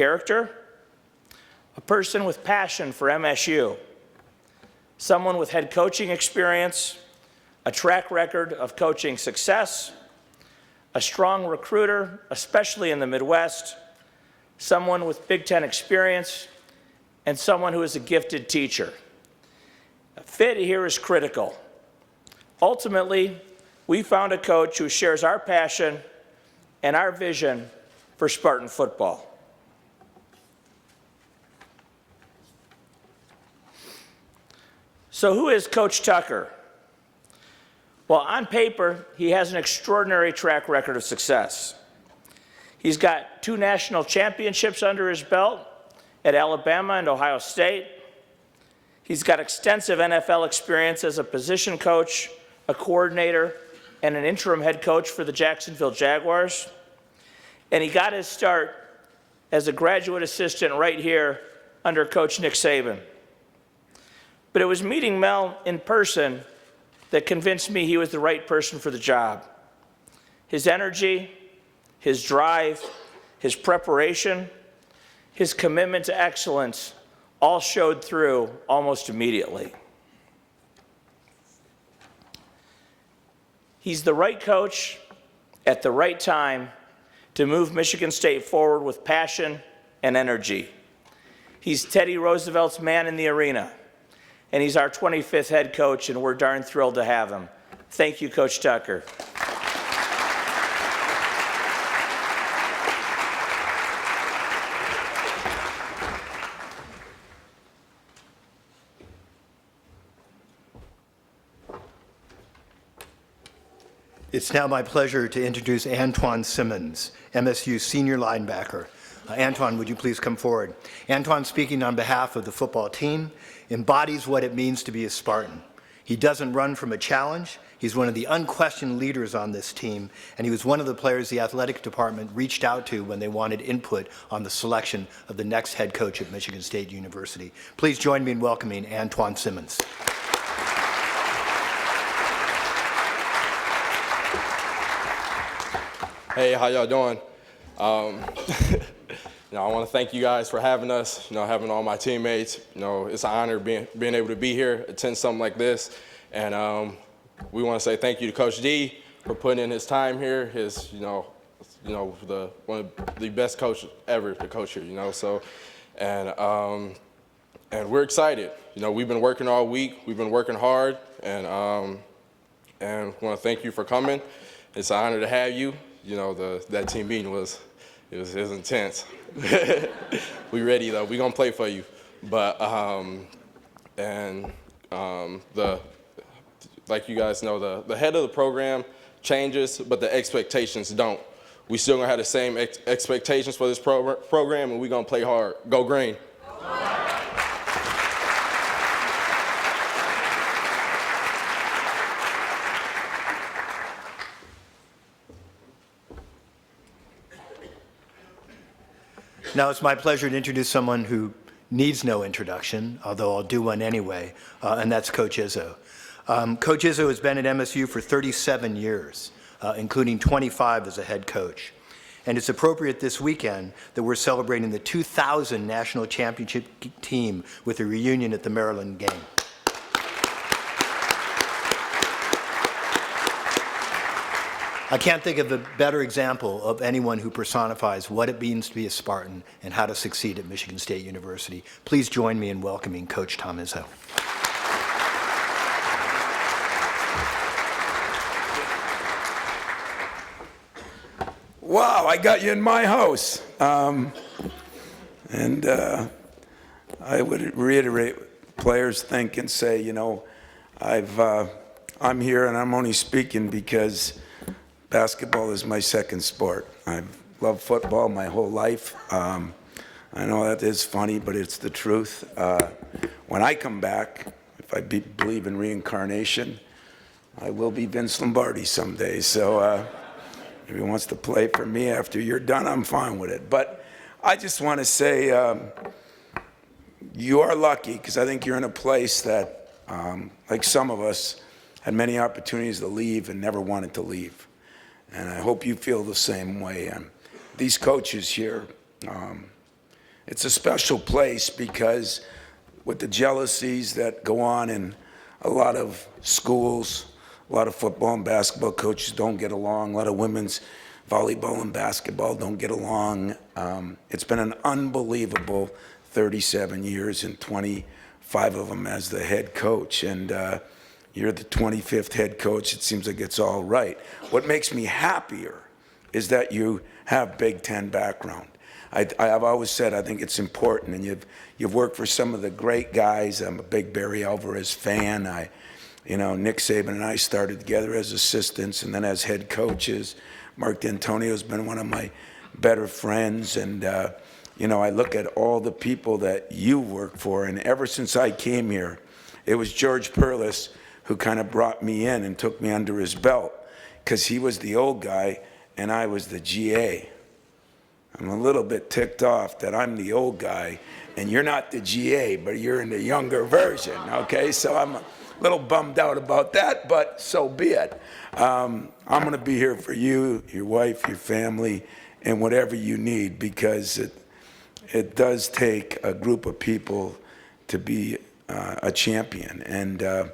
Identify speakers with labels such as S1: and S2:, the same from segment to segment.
S1: character, a person with passion for MSU, someone with head coaching experience, a track record of coaching success, a strong recruiter, especially in the Midwest, someone with Big Ten experience, and someone who is a gifted teacher. Fit here is critical. Ultimately, we found a coach who shares our passion and our vision for Spartan football. So who is Coach Tucker? Well, on paper, he has an extraordinary track record of success. He's got 2 national championships under his belt at Alabama and Ohio State. He's got extensive NFL experience as a position coach, a coordinator, and an interim head coach for the Jacksonville Jaguars. And he got his start as a graduate assistant right here under Coach Nick Saban. But it was meeting Mel in person that convinced me he was the right person for the job. His energy, his drive, his preparation, his commitment to excellence all showed through almost immediately. He's the right coach at the right time to move Michigan State forward with passion and energy. He's Teddy Roosevelt's man in the arena, and he's our 25th head coach, and we're darn thrilled to have him. Thank you, Coach Tucker.
S2: It's now my pleasure to introduce Antoine Simmons, MSU senior linebacker. Antoine, would you please come forward? Antoine, speaking on behalf of the football team, embodies what it means to be a Spartan. He doesn't run from a challenge. He's one of the unquestioned leaders on this team, and he was one of the players the athletic department reached out to when they wanted input on the selection of the next head coach at Michigan State University. Please join me in welcoming Antoine Simmons.
S3: Hey, how y'all doing? I want to thank you guys for having us, having all my teammates. It's an honor being able to be here, attend something like this. And we want to say thank you to Coach D for putting in his time here. His, one of the best coach ever to coach here, So, and we're excited. We've been working all week. We've been working hard, and want to thank you for coming. It's an honor to have you. That team meeting was intense. We ready though. We gonna play for you. But like you guys know, the head of the program changes, but the expectations don't. We still gonna have the same expectations for this program, and we gonna play hard. Go Green.
S2: Now it's my pleasure to introduce someone who needs no introduction, although I'll do one anyway, and that's Coach Izzo. Coach Izzo has been at MSU for 37 years, including 25 as a head coach. And it's appropriate this weekend that we're celebrating the 2000 national championship team with a reunion at the Maryland game. I can't think of a better example of anyone who personifies what it means to be a Spartan and how to succeed at Michigan State University. Please join me in welcoming Coach Tom Izzo.
S4: Wow, I got you in my house. I would reiterate, players think and say, I'm here and I'm only speaking because basketball is my second sport. I've loved football my whole life. I know that is funny, but it's the truth. When I come back, if I believe in reincarnation, I will be Vince Lombardi someday. So if he wants to play for me after you're done, I'm fine with it. But I just want to say you are lucky, because I think you're in a place that, like some of us, had many opportunities to leave and never wanted to leave. And I hope you feel the same way. These coaches here, it's a special place because with the jealousies that go on in a lot of schools, a lot of football and basketball coaches don't get along, a lot of women's volleyball and basketball don't get along. It's been an unbelievable 37 years and 25 of them as the head coach. And you're the 25th head coach. It seems like it's all right. What makes me happier is that you have Big Ten background. I've always said I think it's important, and you've worked for some of the great guys. I'm a big Barry Alvarez fan. Nick Saban and I started together as assistants and then as head coaches. Mark D'Antonio's been one of my better friends, and I look at all the people that you work for, and ever since I came here, it was George Perlis who kind of brought me in and took me under his belt, because he was the old guy and I was the GA. I'm a little bit ticked off that I'm the old guy and you're not the GA, but you're in the younger version, okay? So I'm a little bummed out about that, but so be it. I'm gonna be here for you, your wife, your family, and whatever you need, because it does take a group of people to be a champion. And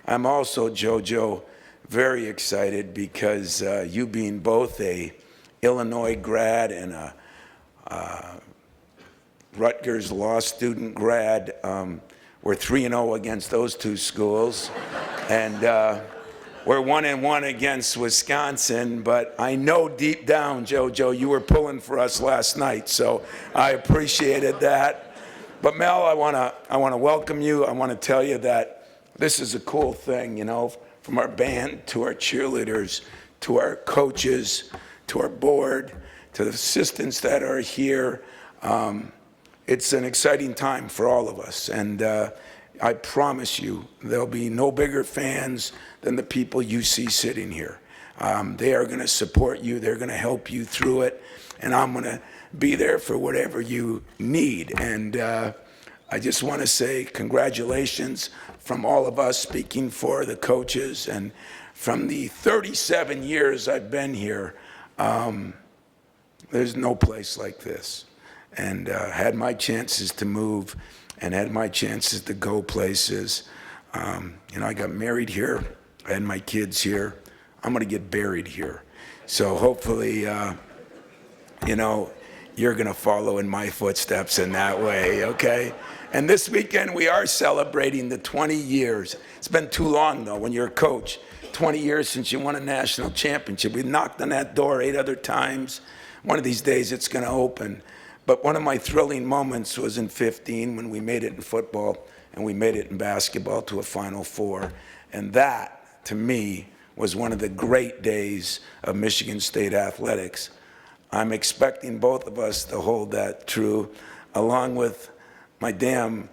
S4: I'm also, JoJo, very excited because you being both a Illinois grad and a Rutgers law student grad, we're 3-0 against those two schools, and we're 1-1 against Wisconsin. But I know deep down, JoJo, you were pulling for us last night, so I appreciated that. But Mel, I wanna welcome you. I wanna tell you that this is a cool thing, from our band to our cheerleaders, to our coaches, to our board, to the assistants that are here. It's an exciting time for all of us, and I promise you there'll be no bigger fans than the people you see sitting here. They are going to support you, they're going to help you through it, and I'm going to be there for whatever you need. And I just want to say congratulations from all of us, speaking for the coaches, and from the 37 years I've been here, there's no place like this. And had my chances to move and had my chances to go places. I got married here. I had my kids here. I'm going to get buried here. So hopefully, you're going to follow in my footsteps in that way, okay? And this weekend, we are celebrating the 20 years. It's been too long, though, when you're a coach. 20 years since you won a national championship. We knocked on that door 8 other times. One of these days, it's going to open. But one of my thrilling moments was in 15 when we made it in football and we made it in basketball to a Final Four. And that, to me, was one of the great days of Michigan State athletics. I'm expecting both of us to hold that true, along with my damn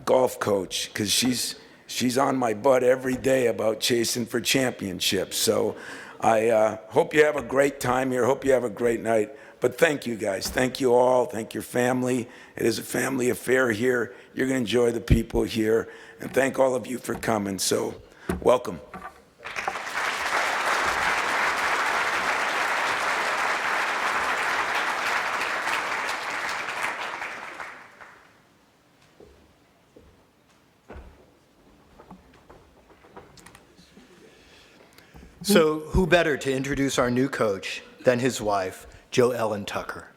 S4: golf coach, because she's on my butt every day about chasing for championships. So I hope you have a great time here. Hope you have a great night. But thank you, guys. Thank you all. Thank your family. It is a family affair here. You're going to enjoy the people here. And thank all of you for coming. So, welcome.
S2: So who better to introduce our new coach than his wife, JoEllyn Tucker.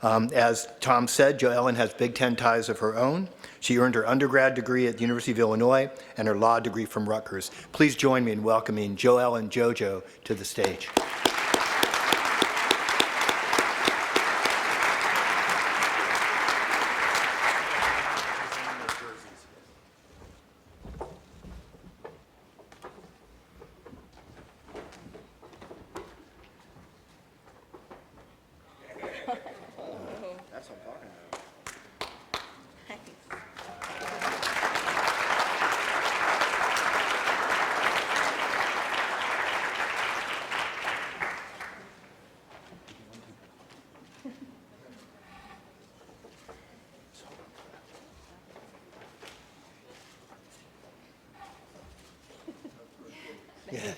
S2: As Tom said, JoEllyn has Big Ten ties of her own. She earned her undergrad degree at the University of Illinois and her law degree from Rutgers. Please join me in welcoming JoEllyn JoJo to the stage.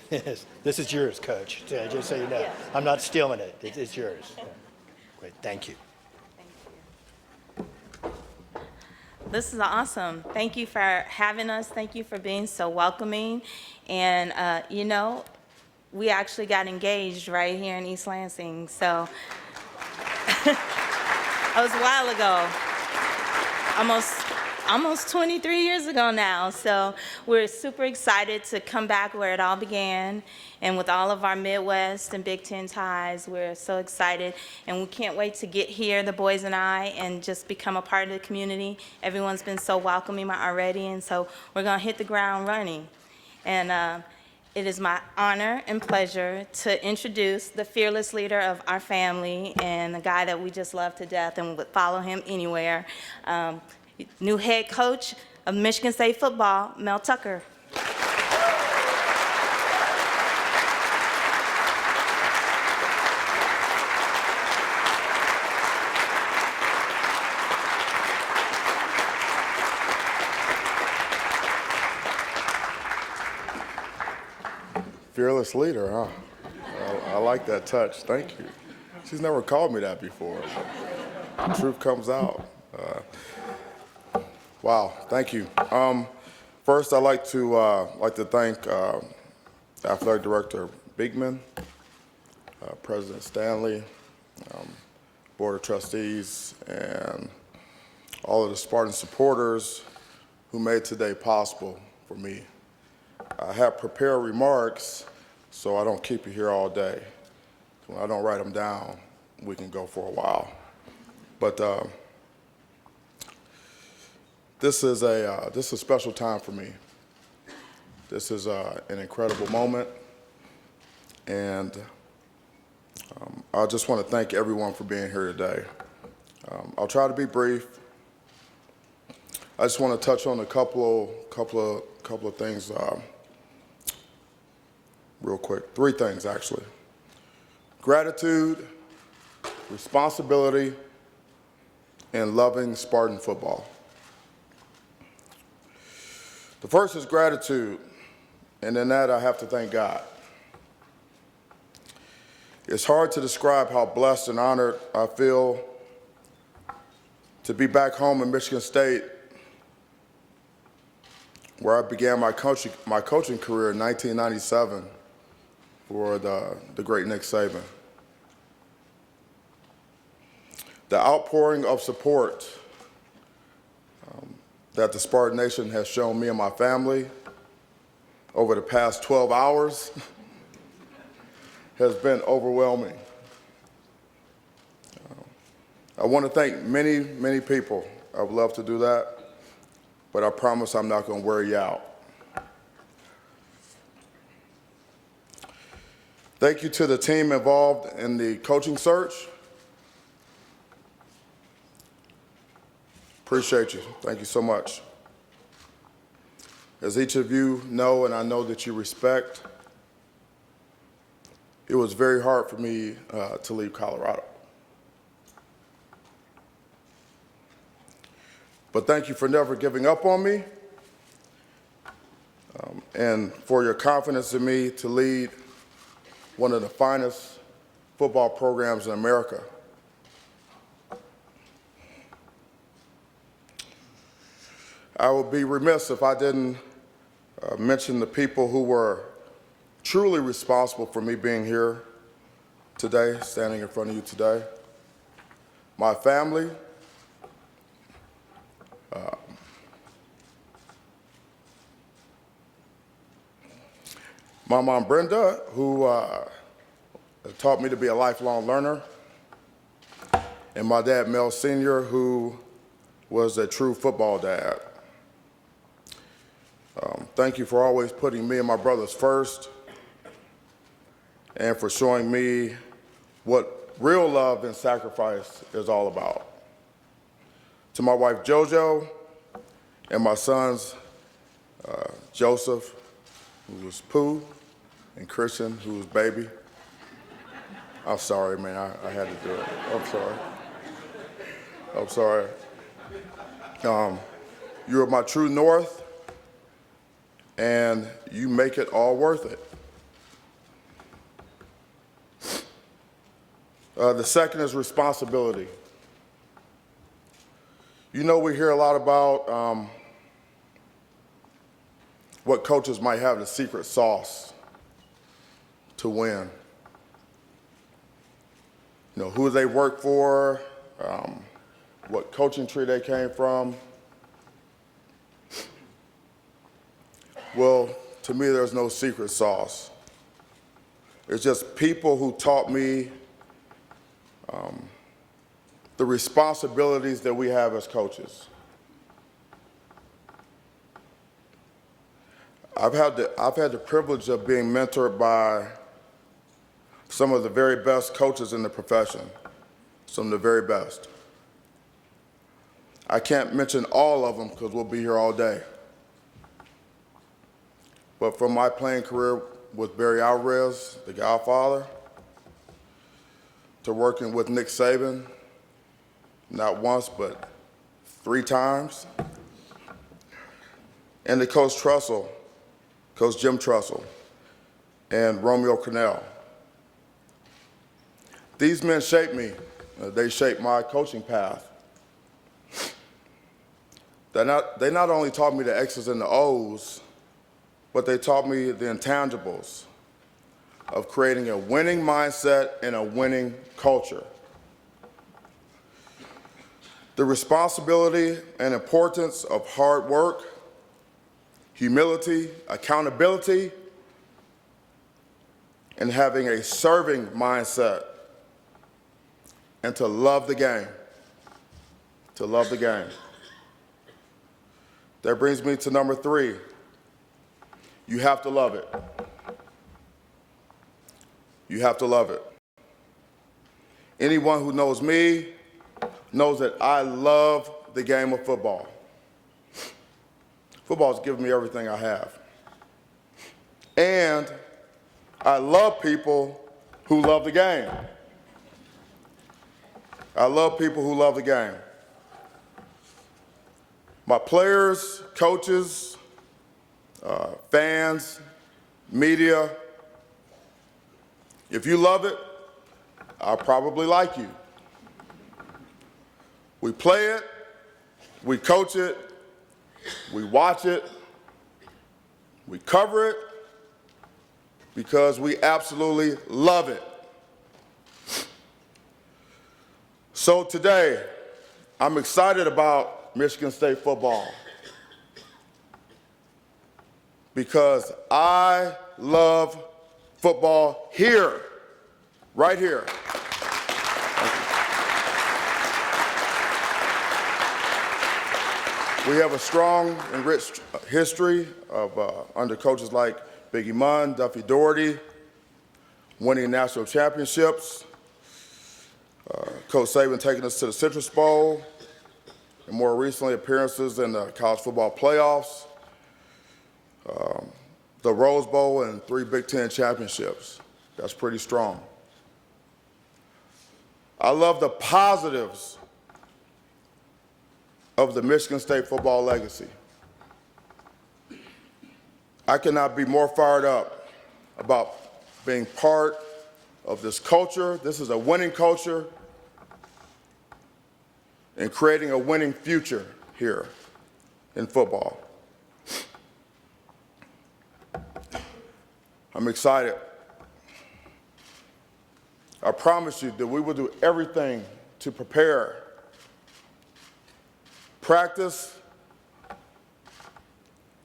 S2: Yes, this is yours, Coach, just so you know. I'm not stealing it. It's yours. Great, thank you.
S5: Thank you. This is awesome. Thank you for having us. Thank you for being so welcoming. And, you know, we actually got engaged right here in East Lansing. So that was a while ago, almost 23 years ago now. So we're super excited to come back where it all began. And with all of our Midwest and Big Ten ties, we're so excited. And we can't wait to get here, the boys and I, and just become a part of the community. Everyone's been so welcoming already, and so we're going to hit the ground running. And it is my honor and pleasure to introduce the fearless leader of our family and the guy that we just love to death and would follow him anywhere. New head coach of Michigan State football, Mel Tucker.
S6: Fearless leader, huh? I like that touch. Thank you. She's never called me that before. The truth comes out. Wow, thank you. First, I'd like to thank Athletic Director Bigman, President Stanley, Board of Trustees, and all of the Spartan supporters who made today possible for me. I have prepared remarks so I don't keep you here all day. When I don't write them down, we can go for a while. But this is a special time for me. This is an incredible moment, and I just want to thank everyone for being here today. I'll try to be brief. I just want to touch on a couple of things real quick. 3 things, actually. Gratitude, responsibility, and loving Spartan football. The first is gratitude, and in that I have to thank God. It's hard to describe how blessed and honored I feel to be back home in Michigan State, where I began my coaching career in 1997 for the great Nick Saban. The outpouring of support that the Spartan Nation has shown me and my family over the past 12 hours has been overwhelming. I want to thank many, many people. I would love to do that, but I promise I'm not going to wear you out. Thank you to the team involved in the coaching search. Appreciate you. Thank you so much. As each of you know, and I know that you respect, it was very hard for me to leave Colorado. But thank you for never giving up on me and for your confidence in me to lead one of the finest football programs in America. I would be remiss if I didn't mention the people who were truly responsible for me being here today, standing in front of you today. My family, my mom Brenda, who taught me to be a lifelong learner, and my dad Mel Sr., who was a true football dad. Thank you for always putting me and my brothers first, and for showing me what real love and sacrifice is all about. To my wife JoJo and my sons Joseph, who was Pooh, and Christian, who was Baby. I'm sorry, man, I had to do it. I'm sorry. You are my true north, and you make it all worth it. The second is responsibility. You know, we hear a lot about what coaches might have the secret sauce to win. You know, who they work for, what coaching tree they came from. Well, to me, there's no secret sauce. It's just people who taught me the responsibilities that we have as coaches. I've had the privilege of being mentored by some of the very best coaches in the profession, some of the very best. I can't mention all of them because we'll be here all day. But from my playing career with Barry Alvarez, the Godfather, to working with Nick Saban, not once but 3 times, and to Coach Trussell, Coach Jim Trussell, and Romeo Crennel. These men shaped me. They shaped my coaching path. They not only taught me the X's and the O's, but they taught me the intangibles of creating a winning mindset and a winning culture. The responsibility and importance of hard work, humility, accountability, and having a serving mindset, and to love the game, to love the game. That brings me to number 3. You have to love it. You have to love it. Anyone who knows me knows that I love the game of football. Football has given me everything I have. And I love people who love the game. I love people who love the game. My players, coaches, fans, media, if you love it, I'll probably like you. We play it, we coach it, we watch it, we cover it, because we absolutely love it. So today, I'm excited about Michigan State football because I love football here, right here. We have a strong and rich history of under coaches like Biggie Munn, Duffy Daugherty, winning national championships, Coach Saban taking us to the Citrus Bowl, and more recently appearances in the college football playoffs, the Rose Bowl, and 3 Big Ten championships. That's pretty strong. I love the positives of the Michigan State football legacy. I cannot be more fired up about being part of this culture. This is a winning culture, and creating a winning future here in football. I'm excited. I promise you that we will do everything to prepare, practice,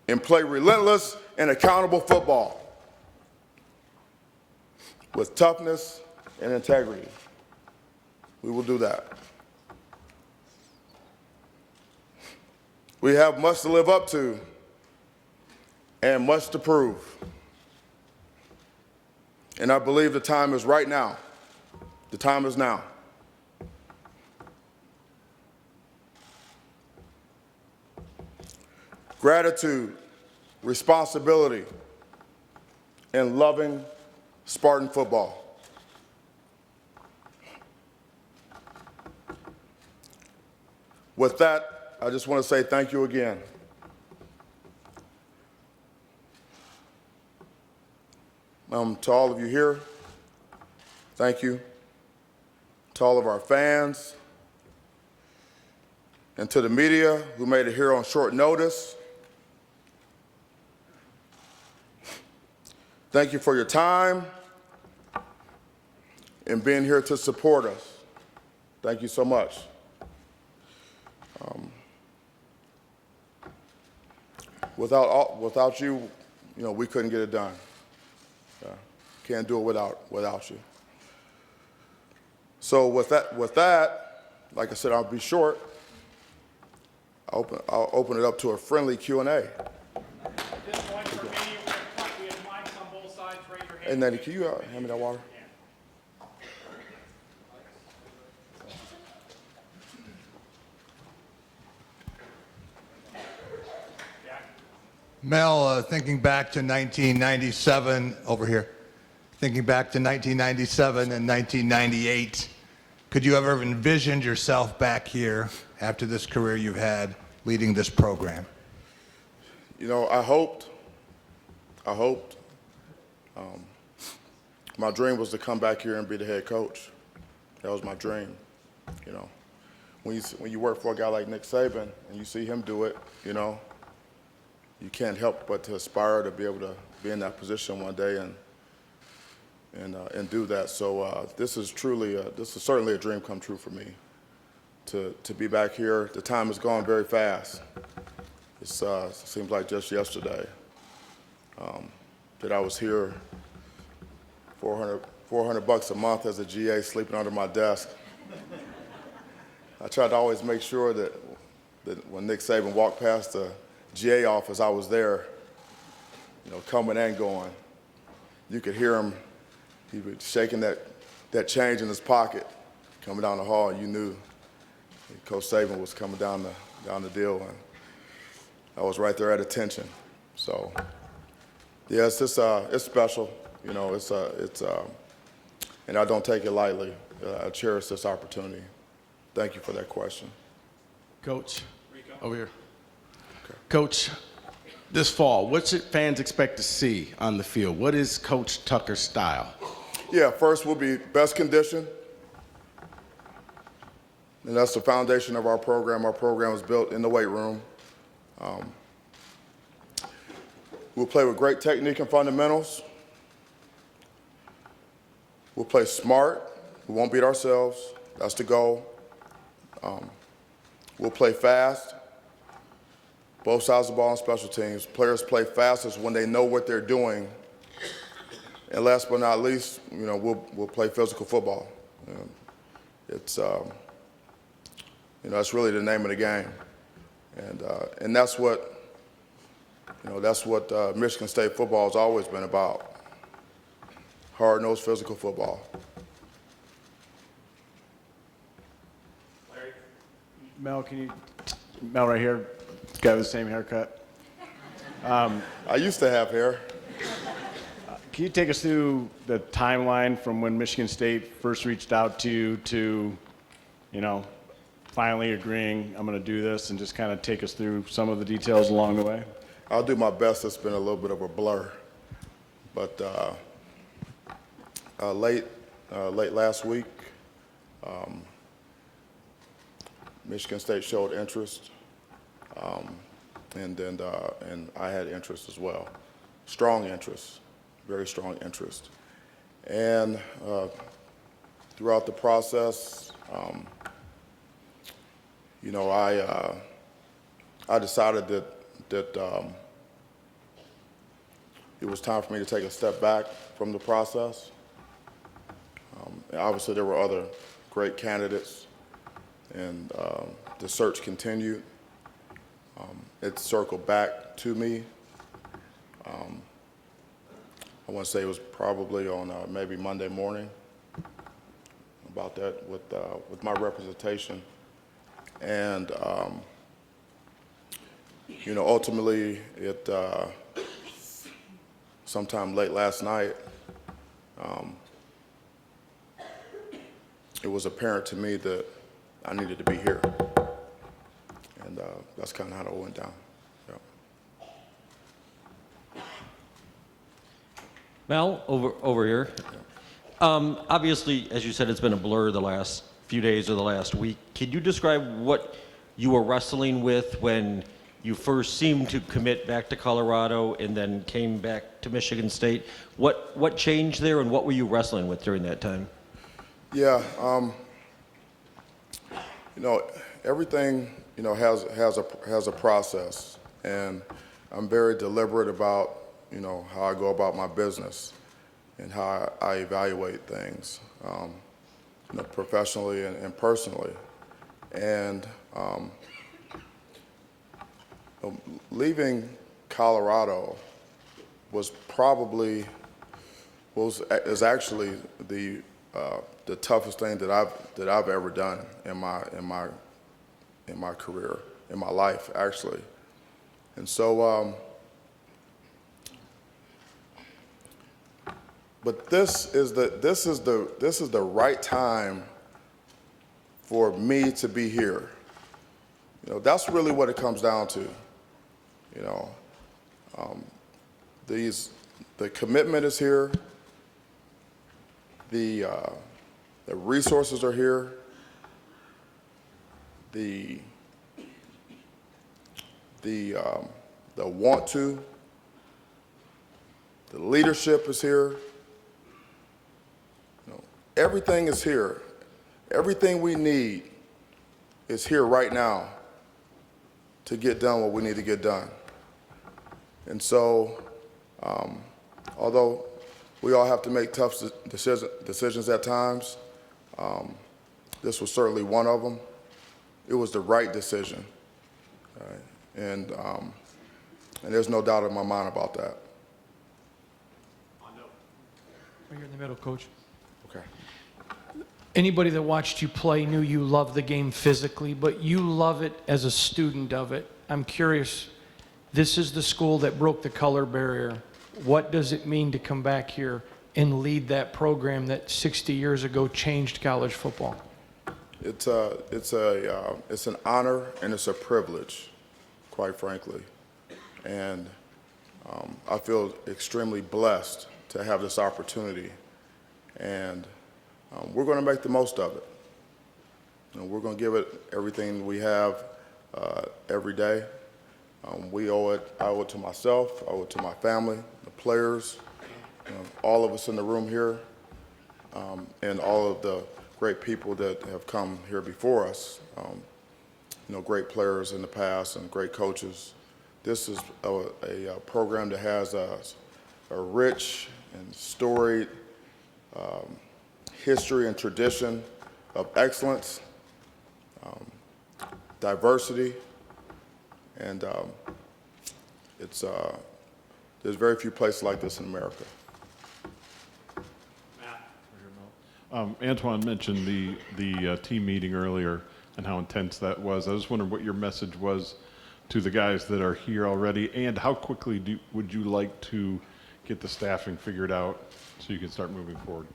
S6: and play relentless and accountable football with toughness and integrity. We will do that. We have much to live up to and much to prove. And I believe the time is right now. The time is now. Gratitude, responsibility, and loving Spartan football. With that, I just want to say thank you again. To all of you here, thank you. To all of our fans, And to the media who made it here on short notice, thank you for your time and being here to support us. Thank you so much. Without you, we couldn't get it done. Can't do it without you. So with that, like I said, I'll be short. I'll open it up to a friendly Q&A.
S7: At this point for me, we have mics on both sides. Raise your hand.
S6: Hey, Nanny, can you hand me that water?
S8: Mel, thinking back to 1997, over here, thinking back to 1997 and 1998, could you ever have envisioned yourself back here after this career you've had leading this program?
S6: I hoped. My dream was to come back here and be the head coach. That was my dream. When you work for a guy like Nick Saban and you see him do it, you can't help but to aspire to be able to be in that position one day and do that. So this is certainly a dream come true for me to be back here. The time has gone very fast. It seems like just yesterday that I was here, $400 a month as a GA, sleeping under my desk. I tried to always make sure that when Nick Saban walked past the GA office, I was there, coming and going. You could hear him. He was shaking that change in his pocket, coming down the hall, and you knew Coach Saban was coming down the deal, and I was right there at attention. So, yeah, it's special. And I don't take it lightly. I cherish this opportunity. Thank you for that question.
S9: Coach, over here. Okay. Coach, this fall, what should fans expect to see on the field? What is Coach Tucker's style?
S6: Yeah, first we'll be best conditioned. And that's the foundation of our program. Our program is built in the weight room. We'll play with great technique and fundamentals. We'll play smart. We won't beat ourselves. That's the goal. We'll play fast. Both sides of the ball on special teams. Players play fastest when they know what they're doing. And last but not least, we'll play physical football. It's that's really the name of the game, and that's what Michigan State football has always been about. Hard-nosed physical football.
S7: Mel, Mel right here, guy with the same haircut.
S6: I used to have hair.
S7: Can you take us through the timeline from when Michigan State first reached out to you to, finally agreeing, I'm going to do this, and just kind of take us through some of the details along the way?
S6: I'll do my best. It's been a little bit of a blur. But late last week, Michigan State showed interest, and I had interest as well. Strong interest, very strong interest. And throughout the process, I decided that it was time for me to take a step back from the process. And obviously, there were other great candidates, and the search continued. It circled back to me. I want to say it was probably on maybe Monday morning about that with my representation. And, ultimately, sometime late last night, it was apparent to me that I needed to be here. And that's kind of how it went down. Yeah.
S10: Mel, over here. Obviously, as you said, it's been a blur the last few days or the last week. Can you describe what you were wrestling with when you first seemed to commit back to Colorado and then came back to Michigan State? What changed there, and what were you wrestling with during that time?
S6: Yeah, everything has a process, and I'm very deliberate about how I go about my business and how I evaluate things, professionally and personally. And leaving Colorado is actually the toughest thing that I've ever done in my career, in my life, actually. And so, but this is the right time for me to be here. That's really what it comes down to. The commitment is here. The resources are here. The want to. The leadership is here. Everything is here. Everything we need is here right now to get done what we need to get done. And so, although we all have to make tough decisions at times, this was certainly one of them. It was the right decision, and there's no doubt in my mind about that.
S11: Right here in the middle, Coach.
S6: Okay.
S11: Anybody that watched you play knew you loved the game physically, but you love it as a student of it. I'm curious, this is the school that broke the color barrier. What does it mean to come back here and lead that program that 60 years ago changed college football?
S6: It's an honor and it's a privilege, quite frankly. And I feel extremely blessed to have this opportunity. And we're going to make the most of it. We're going to give it everything we have every day. I owe it to myself, I owe it to my family, the players, all of us in the room here, and all of the great people that have come here before us. Great players in the past and great coaches. This is a program that has a rich and storied history and tradition of excellence, diversity, and there's very few places like this in America.
S12: Antoine mentioned the team meeting earlier and how intense that was. I was wondering what your message was to the guys that are here already, and how quickly would you like to get the staffing figured out so you can start moving forward?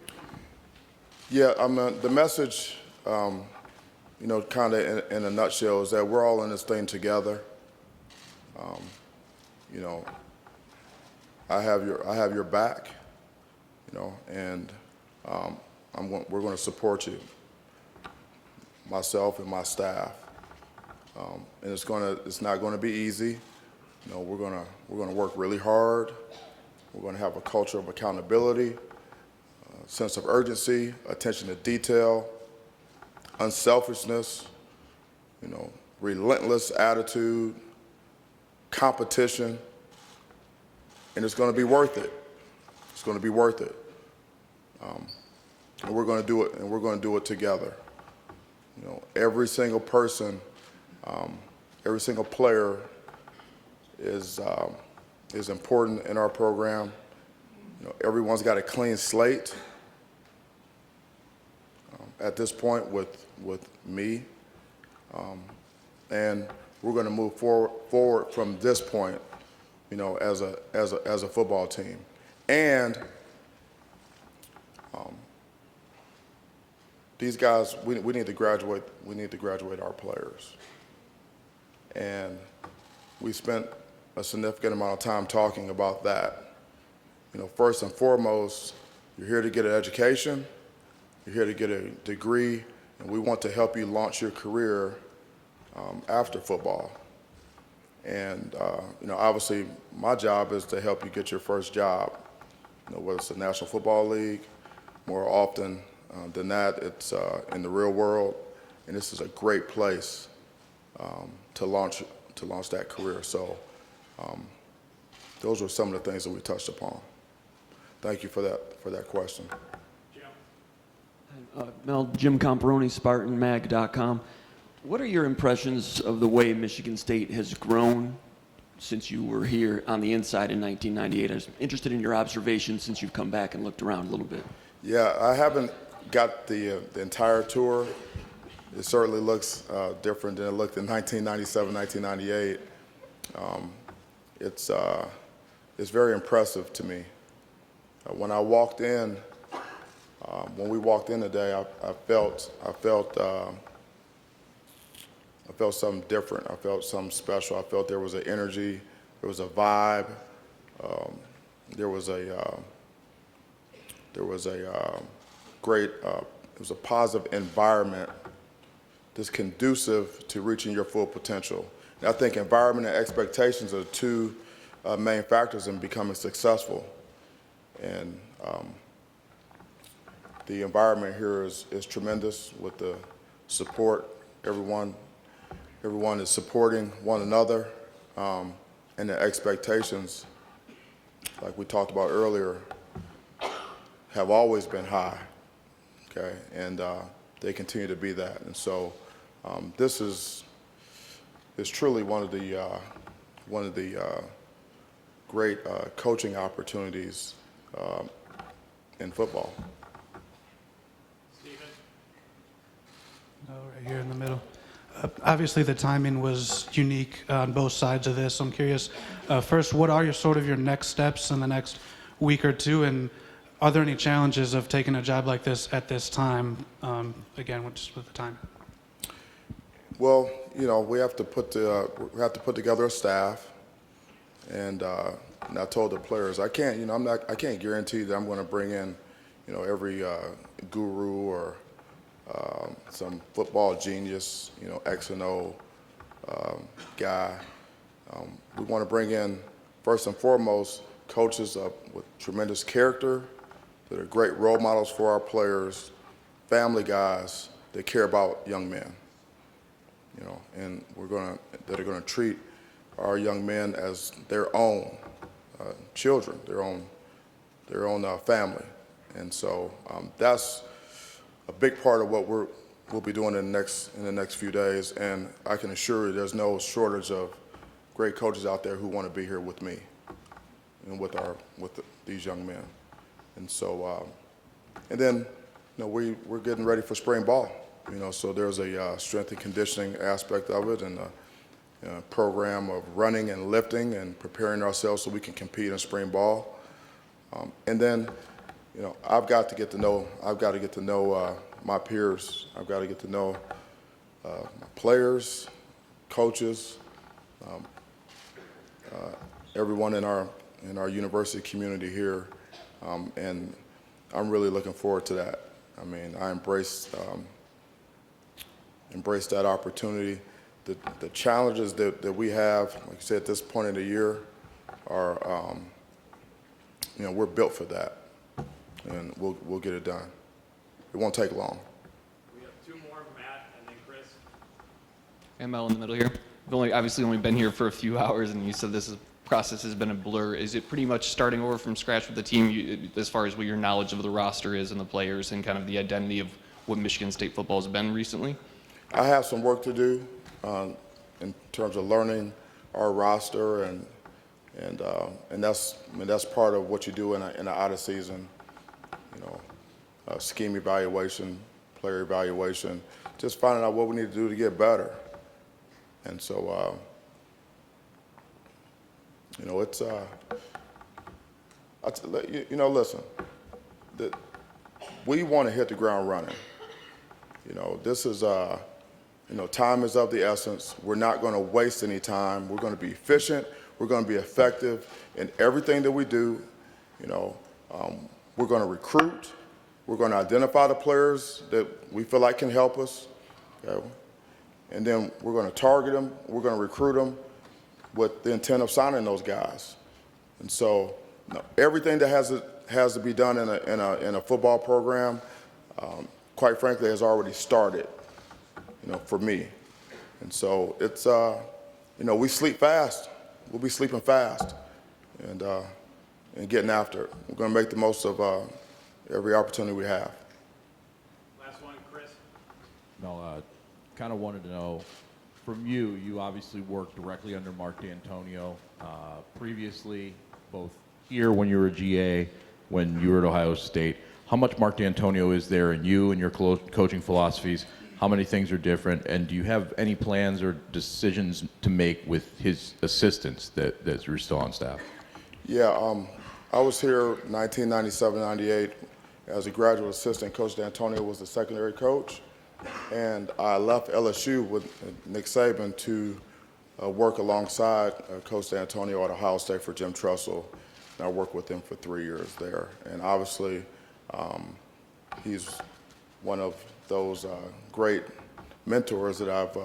S6: Yeah, the message, kind of in a nutshell, is that we're all in this thing together. I have your back, and we're going to support you, myself and my staff. And it's not going to be easy. We're going to work really hard. We're going to have a culture of accountability, sense of urgency, attention to detail, unselfishness, relentless attitude, competition, and it's going to be worth it. It's going to be worth it. And we're going to do it, and we're going to do it together. Every single person, every single player is important in our program. Everyone's got a clean slate at this point with me, and we're going to move forward from this point, as a football team. And these guys, we need to graduate. We need to graduate our players. And we spent a significant amount of time talking about that. First and foremost, you're here to get an education, you're here to get a degree, and we want to help you launch your career after football. And, obviously my job is to help you get your first job, whether it's the National Football League. More often than that, it's in the real world. And this is a great place to launch that career. So those were some of the things that we touched upon. Thank you for that question.
S13: Mel, Jim Comparoni, SpartanMag.com. What are your impressions of the way Michigan State has grown since you were here on the inside in 1998? I was interested in your observations since you've come back and looked around a little bit. Yeah,
S6: I haven't got the entire tour. It certainly looks different than it looked in 1997, 1998. It's very impressive to me. When I walked in, when we walked in today, I felt something different. I felt something special. I felt there was an energy, there was a vibe, there was a great, it was a positive environment that's conducive to reaching your full potential. And I think environment and expectations are the two main factors in becoming successful. And the environment here is tremendous with the support. Everyone is supporting one another, and the expectations, like we talked about earlier, have always been high, okay? And they continue to be that. And so this is truly one of the great coaching opportunities in football.
S14: Right here in the middle. Obviously, the timing was unique on both sides of this. I'm curious, first, what are your next steps in the next week or two, and are there any challenges of taking a job like this at this time? Again, just with the time.
S6: Well, we have to put together a staff, and I told the players I can't guarantee that I'm going to bring in, every guru or some football genius, X and O guy. We want to bring in, first and foremost, coaches with tremendous character, that are great role models for our players, family guys that care about young men, and that are going to treat our young men as their own children, their own family. And so that's a big part of what we'll be doing in the next few days. And I can assure you there's no shortage of great coaches out there who want to be here with me and with these young men. And so, and then, we're getting ready for spring ball. So there's a strength and conditioning aspect of it, and a program of running and lifting and preparing ourselves so we can compete in spring ball. And then, I've got to get to know my peers. I've got to get to know my players, coaches, everyone in our university community here. And I'm really looking forward to that. I mean, I embrace that opportunity. The challenges that we have, like I said, at this point in the year, are, we're built for that, and we'll get it done. It won't take long.
S15: We have two more, Matt and then Chris.
S16: And Mel in the middle here. We've obviously only been here for a few hours, and you said this process has been a blur. Is it pretty much starting over from scratch with the team, as far as what your knowledge of the roster is and the players and kind of the identity of what Michigan State football has been recently?
S6: I have some work to do in terms of learning our roster, and that's part of what you do in an out of season, scheme evaluation, player evaluation, just finding out what we need to do to get better. And so, it's listen, we want to hit the ground running. This is time is of the essence. We're not going to waste any time. We're going to be efficient. We're going to be effective in everything that we do. We're going to recruit. We're going to identify the players that we feel like can help us. Okay? and then we're going to target them, we're going to recruit them with the intent of signing those guys. And so everything that has to be done in a football program, quite frankly, has already started, for me. And so it's, we sleep fast. We'll be sleeping fast and getting after it. We're going to make the most of every opportunity we have.
S15: Last one, Chris.
S17: No, kind of wanted to know, from you obviously worked directly under Mark D'Antonio previously, both here when you were a GA, when you were at Ohio State. How much Mark D'Antonio is there in you and your coaching philosophies? How many things are different? And do you have any plans or decisions to make with his assistants that you're still on staff?
S6: Yeah, I was here 1997, 98 as a graduate assistant. Coach D'Antonio was the secondary coach. And I left LSU with Nick Saban to work alongside Coach D'Antonio at Ohio State for Jim Tressel. And I worked with him for 3 years there. And obviously, he's one of those great mentors that I've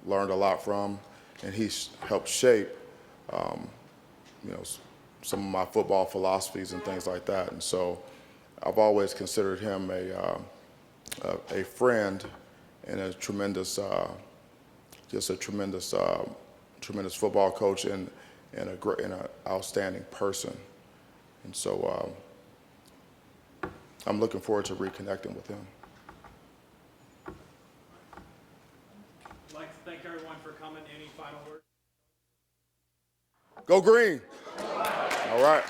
S6: learned a lot from, and he's helped shape, some of my football philosophies and things like that. And so I've always considered him a friend and a tremendous, tremendous football coach and an outstanding person. And so I'm looking forward to reconnecting with him.
S15: I'd like to thank everyone for coming. Any final words?
S6: Go Green. All right.